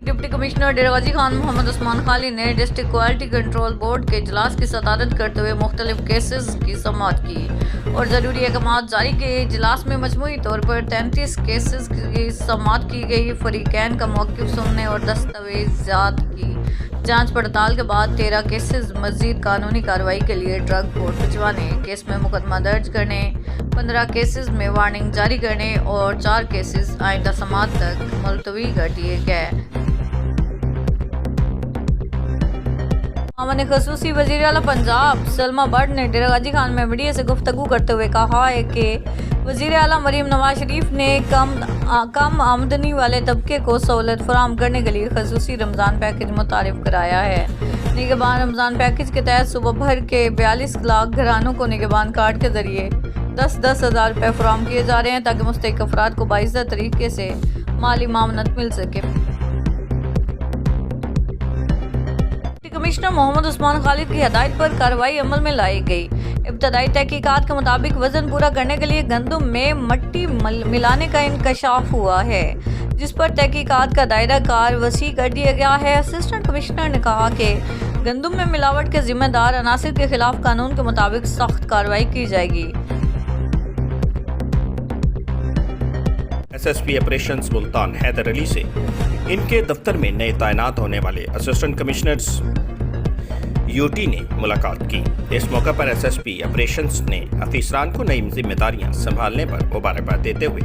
Deputy commissioner डेरागाजी Khan Mohammad Usman खाली ने district quality control board के इजलास की सदारत करते हुए मुख्तलिफ केसेस की समाअत की और ज़रूरी अहकाम जारी किए। इजलास में मजमूई तौर पर 33 केसेस की समाअत की गई। फरीकैन का मौक़िफ़ सुनने और दस्तावेज़ात की जांच पड़ताल के बाद 13 केसेस मज़ीद कानूनी कार्रवाई के लिए ड्रग कोर्ट भिजवाने, केस में मुकदमा दर्ज करने, 15 केसेस में वार्निंग जारी करने और 4 केसेस आइंदा समाअत तक मुलतवी कर दिए गए। खसूसी वज़ीर आला पंजाब सलमा भट्ट ने डेरागाजी खान में मीडिया से गुफ्तगू करते हुए कहा है कि वज़ीर आला मरीम नवाज शरीफ ने कम आमदनी वाले तबके को सहूलत फराहम करने के लिए खसूसी रमज़ान पैकेज मुतारिफ कराया है। निगहबान रमज़ान पैकेज के तहत सुबह भर के 42 लाख घरानों को निगहबान कार्ड के ज़रिए 10-10 हज़ार रुपये फराहम किए जा रहे हैं ताकि मुस्तहिक़ अफराद को बाइज़्ज़त तरीके से माली मामनत मिल सके। कमिश्नर मोहम्मद उस्मान खालिद की हदायत पर कार्रवाई अमल में लाई गई। इब्तदाई तहकीकात के मुताबिक वजन पूरा करने के लिए गंदम में मट्टी मिलाने का इंकशाफ हुआ है, जिस पर तहकीकात का दायरा कार वसी कर दिया गया है। असिस्टेंट कमिश्नर ने कहा कि गंदम में मिलावट के जिम्मेदार अनासिर के खिलाफ कानून के मुताबिक सख्त कार्रवाई की जाएगी। SSP ऑपरेशंस मुल्तान हैदर अली से इनके दफ्तर में नए तैनात होने वाले असिस्टेंट कमिश्नर्स UT ने मुलाकात की। इस मौके पर SSP ऑपरेशंस ने अफसरान को नई जिम्मेदारियां संभालने पर मुबारकबाद देते हुए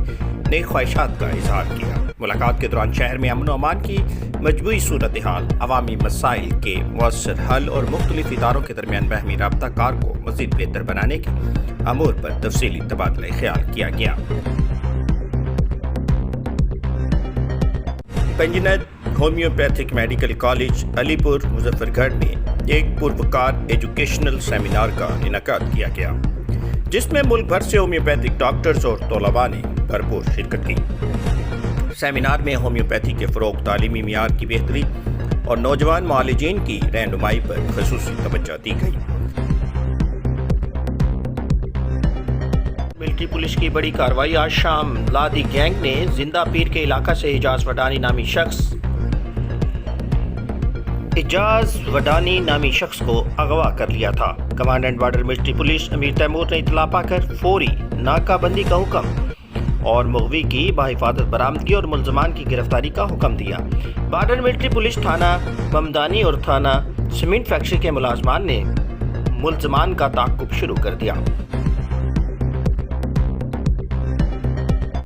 नई ख्वाहिशात का इजहार किया। मुलाकात के दौरान शहर में अमन व अमान की मजबूई सूरत हाल, अवामी मसाइल के मौसर हल और मुख्तलिफ इदारों के दरमियान बाहमी राबता कार को मज़ीद बेहतर बनाने के अमूर पर तफसीली तबादला ख्याल किया गया। Panjnad homeopathic medical college Alipur Muzaffargarh में एक पुरवकार एजुकेशनल सेमिनार का इनेकाद किया गया, जिसमें मुल्क भर से होम्योपैथिक डॉक्टर्स और तलबा ने भरपूर शिरकत की। सेमिनार में होम्योपैथी के फ़रोग़, तालीमी मियार की बेहतरी और नौजवान मुआलिजीन की रहनुमाई पर ख़ुसूसी तवज्जो दी गई। मिलिट्री पुलिस की बड़ी कार्रवाई। आज शाम लादी गैंग ने जिंदा पीर के इलाका से इजाज वडानी नामी शख्स को अगवा कर लिया था। कमांडेंट बॉर्डर मिलिट्री पुलिस अमीर तैमूर ने इतला पाकर फौरी नाकाबंदी का हुक्म और मुग़वी की बाहिफाजत बरामदगी और मुल्ज़मान की गिरफ्तारी का हुक्म दिया। बॉर्डर मिलिट्री पुलिस थाना ममदानी और थाना सीमेंट फैक्ट्री के मुलाजमान ने मुल्ज़मान का ताक़ुब शुरू कर दिया।